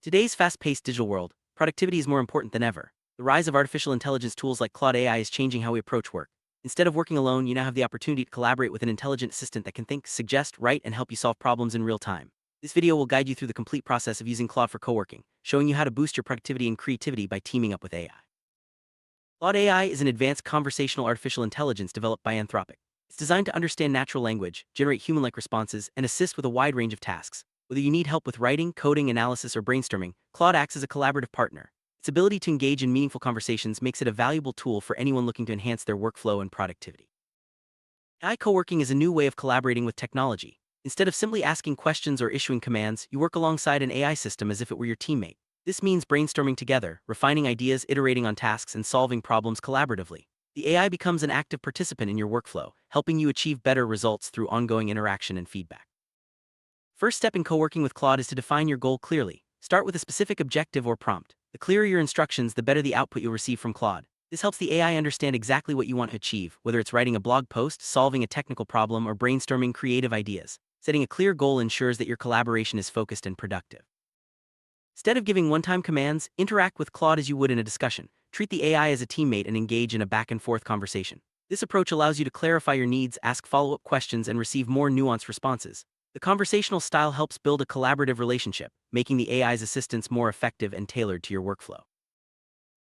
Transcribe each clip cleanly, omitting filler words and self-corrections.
today's fast-paced digital world, productivity is more important than ever. The rise of artificial intelligence tools like Claude AI is changing how we approach work. Instead of working alone, you now have the opportunity to collaborate with an intelligent assistant that can think, suggest, write, and help you solve problems in real time. This video will guide you through the complete process of using Claude for co-working, showing you how to boost your productivity and creativity by teaming up with AI. Claude AI is an advanced conversational artificial intelligence developed by Anthropic. It's designed to understand natural language, generate human-like responses, and assist with a wide range of tasks. Whether you need help with writing, coding, analysis, or brainstorming, Claude acts as a collaborative partner. Its ability to engage in meaningful conversations makes it a valuable tool for anyone looking to enhance their workflow and productivity. AI co-working is a new way of collaborating with technology. Instead of simply asking questions or issuing commands, you work alongside an AI system as if it were your teammate. This means brainstorming together, refining ideas, iterating on tasks, and solving problems collaboratively. The AI becomes an active participant in your workflow, helping you achieve better results through ongoing interaction and feedback. First step in co-working with Claude is to define your goal clearly. Start with a specific objective or prompt. The clearer your instructions, the better the output you'll receive from Claude. This helps the AI understand exactly what you want to achieve, whether it's writing a blog post, solving a technical problem, or brainstorming creative ideas. Setting a clear goal ensures that your collaboration is focused and productive. Instead of giving one-time commands, interact with Claude as you would in a discussion. Treat the AI as a teammate and engage in a back-and-forth conversation. This approach allows you to clarify your needs, ask follow-up questions, and receive more nuanced responses. The conversational style helps build a collaborative relationship, making the AI's assistance more effective and tailored to your workflow.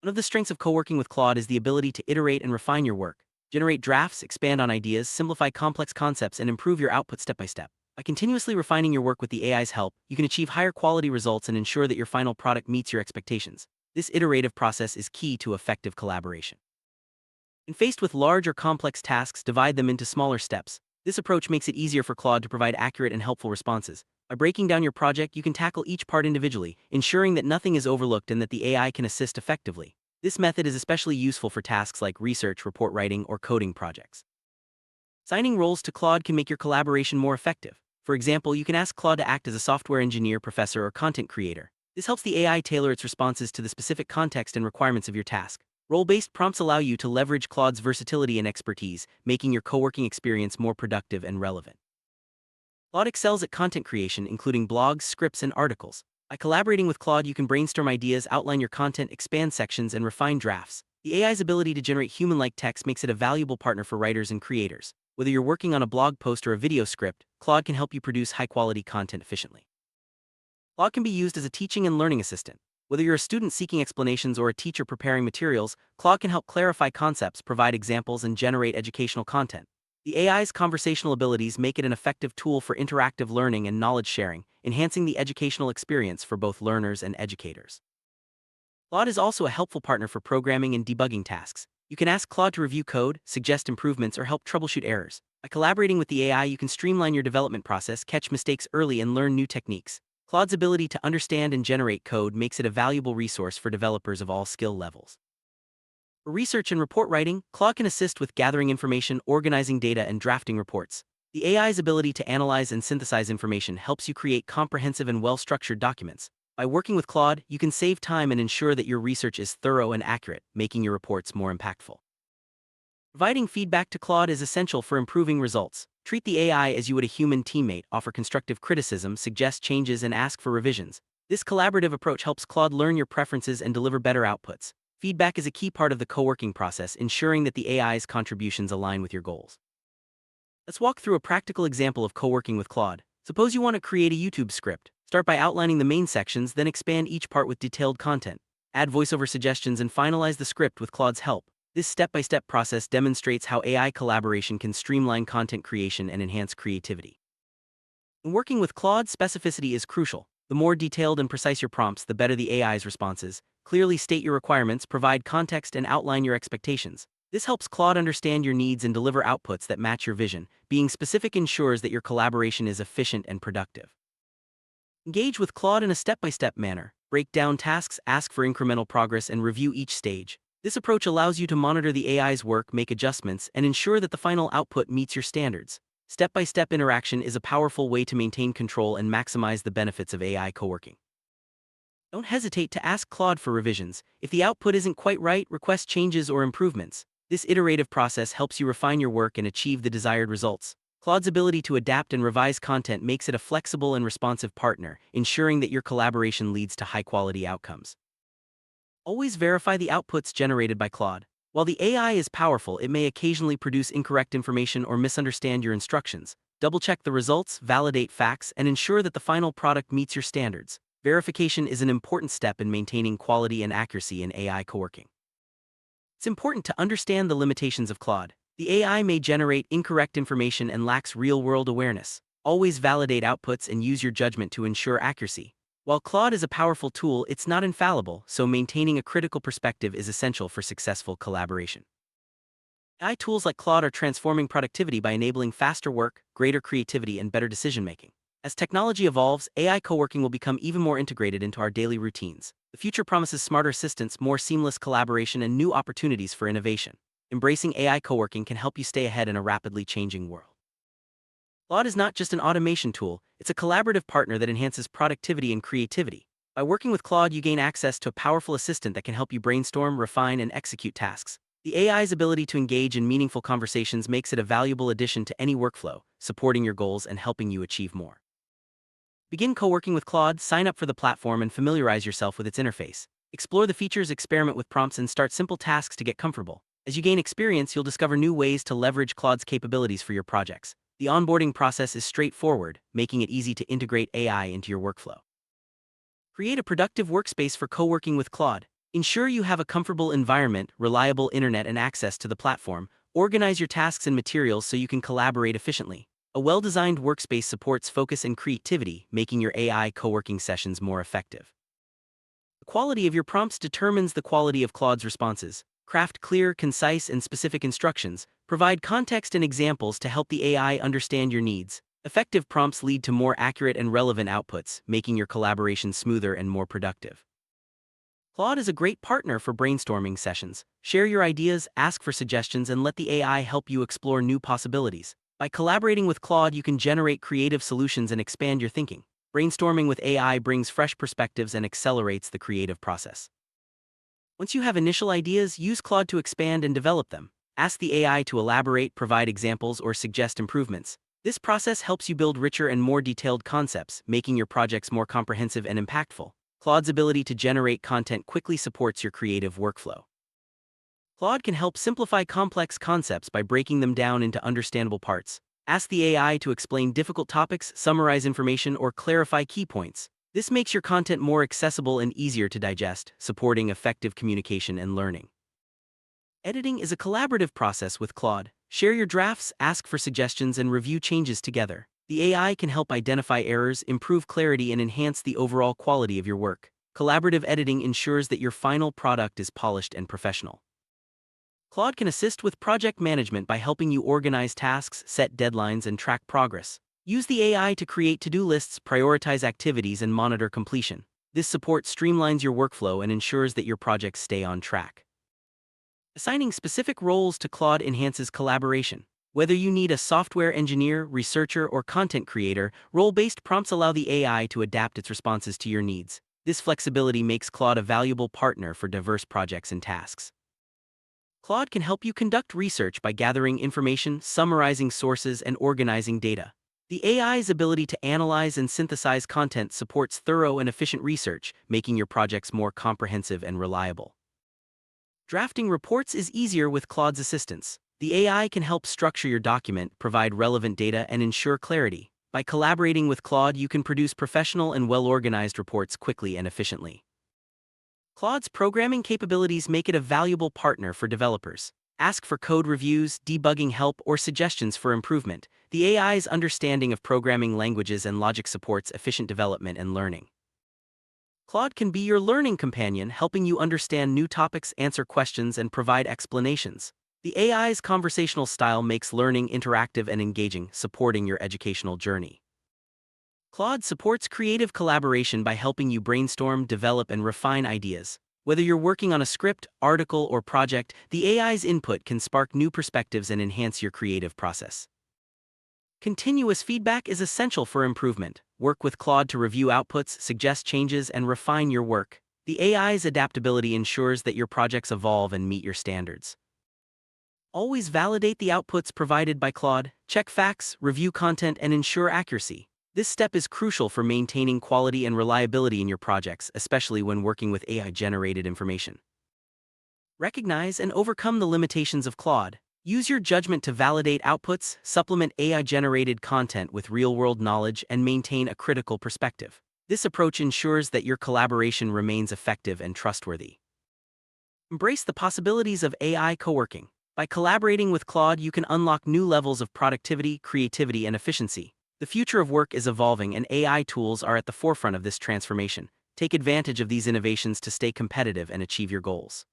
One of the strengths of co-working with Claude is the ability to iterate and refine your work. Generate drafts, expand on ideas, simplify complex concepts, and improve your output step by step. By continuously refining your work with the AI's help, you can achieve higher quality results and ensure that your final product meets your expectations. This iterative process is key to effective collaboration. When faced with large or complex tasks, divide them into smaller steps. This approach makes it easier for Claude to provide accurate and helpful responses. By breaking down your project, you can tackle each part individually, ensuring that nothing is overlooked and that the AI can assist effectively. This method is especially useful for tasks like research, report writing, or coding projects. Assigning roles to Claude can make your collaboration more effective. For example, you can ask Claude to act as a software engineer, professor, or content creator. This helps the AI tailor its responses to the specific context and requirements of your task. Role-based prompts allow you to leverage Claude's versatility and expertise, making your co-working experience more productive and relevant. Claude excels at content creation, including blogs, scripts, and articles. By collaborating with Claude, you can brainstorm ideas, outline your content, expand sections, and refine drafts. The AI's ability to generate human-like text makes it a valuable partner for writers and creators. Whether you're working on a blog post or a video script, Claude can help you produce high-quality content efficiently. Claude can be used as a teaching and learning assistant. Whether you're a student seeking explanations or a teacher preparing materials, Claude can help clarify concepts, provide examples, and generate educational content. The AI's conversational abilities make it an effective tool for interactive learning and knowledge sharing, enhancing the educational experience for both learners and educators. Claude is also a helpful partner for programming and debugging tasks. You can ask Claude to review code, suggest improvements, or help troubleshoot errors. By collaborating with the AI, you can streamline your development process, catch mistakes early, and learn new techniques. Claude's ability to understand and generate code makes it a valuable resource for developers of all skill levels. For research and report writing, Claude can assist with gathering information, organizing data, and drafting reports. The AI's ability to analyze and synthesize information helps you create comprehensive and well-structured documents. By working with Claude, you can save time and ensure that your research is thorough and accurate, making your reports more impactful. Providing feedback to Claude is essential for improving results. Treat the AI as you would a human teammate, offer constructive criticism, suggest changes, and ask for revisions. This collaborative approach helps Claude learn your preferences and deliver better outputs. Feedback is a key part of the co-working process, ensuring that the AI's contributions align with your goals. Let's walk through a practical example of co-working with Claude. Suppose you want to create a YouTube script. Start by outlining the main sections, then expand each part with detailed content. Add voiceover suggestions and finalize the script with Claude's help. This step-by-step process demonstrates how AI collaboration can streamline content creation and enhance creativity. In working with Claude, specificity is crucial. The more detailed and precise your prompts, the better the AI's responses. Clearly state your requirements, provide context, and outline your expectations. This helps Claude understand your needs and deliver outputs that match your vision. Being specific ensures that your collaboration is efficient and productive. Engage with Claude in a step-by-step manner. Break down tasks, ask for incremental progress, and review each stage. This approach allows you to monitor the AI's work, make adjustments, and ensure that the final output meets your standards. Step-by-step interaction is a powerful way to maintain control and maximize the benefits of AI co-working. Don't hesitate to ask Claude for revisions. If the output isn't quite right, request changes or improvements. This iterative process helps you refine your work and achieve the desired results. Claude's ability to adapt and revise content makes it a flexible and responsive partner, ensuring that your collaboration leads to high-quality outcomes. Always verify the outputs generated by Claude. While the AI is powerful, it may occasionally produce incorrect information or misunderstand your instructions. Double-check the results, validate facts, and ensure that the final product meets your standards. Verification is an important step in maintaining quality and accuracy in AI co-working. It's important to understand the limitations of Claude. The AI may generate incorrect information and lacks real-world awareness. Always validate outputs and use your judgment to ensure accuracy. While Claude is a powerful tool, it's not infallible, so maintaining a critical perspective is essential for successful collaboration. AI tools like Claude are transforming productivity by enabling faster work, greater creativity, and better decision-making. As technology evolves, AI co-working will become even more integrated into our daily routines. The future promises smarter assistants, more seamless collaboration, and new opportunities for innovation. Embracing AI co-working can help you stay ahead in a rapidly changing world. Claude is not just an automation tool, it's a collaborative partner that enhances productivity and creativity. By working with Claude, you gain access to a powerful assistant that can help you brainstorm, refine, and execute tasks. The AI's ability to engage in meaningful conversations makes it a valuable addition to any workflow, supporting your goals and helping you achieve more. Begin co-working with Claude, sign up for the platform, and familiarize yourself with its interface. Explore the features, experiment with prompts, and start simple tasks to get comfortable. As you gain experience, you'll discover new ways to leverage Claude's capabilities for your projects. The onboarding process is straightforward, making it easy to integrate AI into your workflow. Create a productive workspace for co-working with Claude. Ensure you have a comfortable environment, reliable internet, and access to the platform. Organize your tasks and materials so you can collaborate efficiently. A well-designed workspace supports focus and creativity, making your AI co-working sessions more effective. The quality of your prompts determines the quality of Claude's responses. Craft clear, concise, and specific instructions. Provide context and examples to help the AI understand your needs. Effective prompts lead to more accurate and relevant outputs, making your collaboration smoother and more productive. Claude is a great partner for brainstorming sessions. Share your ideas, ask for suggestions, and let the AI help you explore new possibilities. By collaborating with Claude, you can generate creative solutions and expand your thinking. Brainstorming with AI brings fresh perspectives and accelerates the creative process. Once you have initial ideas, use Claude to expand and develop them. Ask the AI to elaborate, provide examples, or suggest improvements. This process helps you build richer and more detailed concepts, making your projects more comprehensive and impactful. Claude's ability to generate content quickly supports your creative workflow. Claude can help simplify complex concepts by breaking them down into understandable parts. Ask the AI to explain difficult topics, summarize information, or clarify key points. This makes your content more accessible and easier to digest, supporting effective communication and learning. Editing is a collaborative process with Claude. Share your drafts, ask for suggestions, and review changes together. The AI can help identify errors, improve clarity, and enhance the overall quality of your work. Collaborative editing ensures that your final product is polished and professional. Claude can assist with project management by helping you organize tasks, set deadlines, and track progress. Use the AI to create to-do lists, prioritize activities, and monitor completion. This support streamlines your workflow and ensures that your projects stay on track. Assigning specific roles to Claude enhances collaboration. Whether you need a software engineer, researcher, or content creator, role-based prompts allow the AI to adapt its responses to your needs. This flexibility makes Claude a valuable partner for diverse projects and tasks. Claude can help you conduct research by gathering information, summarizing sources, and organizing data. The AI's ability to analyze and synthesize content supports thorough and efficient research, making your projects more comprehensive and reliable. Drafting reports is easier with Claude's assistance. The AI can help structure your document, provide relevant data, and ensure clarity. By collaborating with Claude, you can produce professional and well-organized reports quickly and efficiently. Claude's programming capabilities make it a valuable partner for developers. Ask for code reviews, debugging help, or suggestions for improvement. The AI's understanding of programming languages and logic supports efficient development and learning. Claude can be your learning companion, helping you understand new topics, answer questions, and provide explanations. The AI's conversational style makes learning interactive and engaging, supporting your educational journey. Claude supports creative collaboration by helping you brainstorm, develop, and refine ideas. Whether you're working on a script, article, or project, the AI's input can spark new perspectives and enhance your creative process. Continuous feedback is essential for improvement. Work with Claude to review outputs, suggest changes, and refine your work. The AI's adaptability ensures that your projects evolve and meet your standards. Always validate the outputs provided by Claude, check facts, review content, and ensure accuracy. This step is crucial for maintaining quality and reliability in your projects, especially when working with AI-generated information. Recognize and overcome the limitations of Claude. Use your judgment to validate outputs, supplement AI-generated content with real-world knowledge, and maintain a critical perspective. This approach ensures that your collaboration remains effective and trustworthy. Embrace the possibilities of AI co-working. By collaborating with Claude, you can unlock new levels of productivity, creativity, and efficiency. The future of work is evolving, and AI tools are at the forefront of this transformation. Take advantage of these innovations to stay competitive and achieve your goals.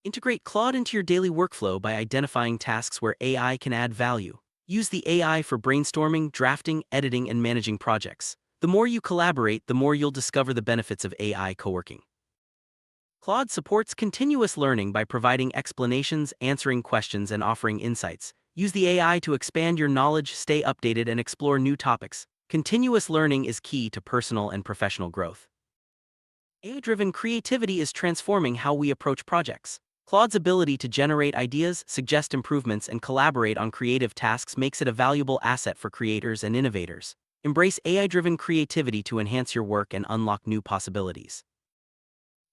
Integrate Claude into your daily workflow by identifying tasks where AI can add value. Use the AI for brainstorming, drafting, editing, and managing projects. The more you collaborate, the more you'll discover the benefits of AI co-working. Claude supports continuous learning by providing explanations, answering questions, and offering insights. Use the AI to expand your knowledge, stay updated, and explore new topics. Continuous learning is key to personal and professional growth. AI-driven creativity is transforming how we approach projects. Claude's ability to generate ideas, suggest improvements, and collaborate on creative tasks makes it a valuable asset for creators and innovators. Embrace AI-driven creativity to enhance your work and unlock new possibilities.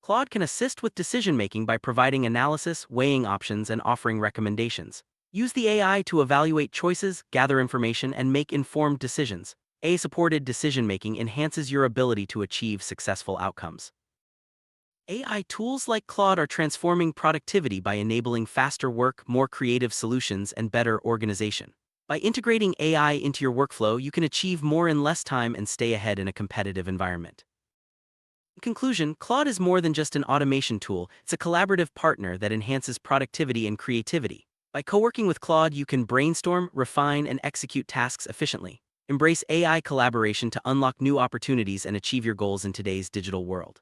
Claude can assist with decision-making by providing analysis, weighing options, and offering recommendations. Use the AI to evaluate choices, gather information, and make informed decisions. AI-supported decision-making enhances your ability to achieve successful outcomes. AI tools like Claude are transforming productivity by enabling faster work, more creative solutions, and better organization. By integrating AI into your workflow, you can achieve more in less time and stay ahead in a competitive environment. In conclusion, Claude is more than just an automation tool, it's a collaborative partner that enhances productivity and creativity. By co-working with Claude, you can brainstorm, refine, and execute tasks efficiently. Embrace AI collaboration to unlock new opportunities and achieve your goals in today's digital world.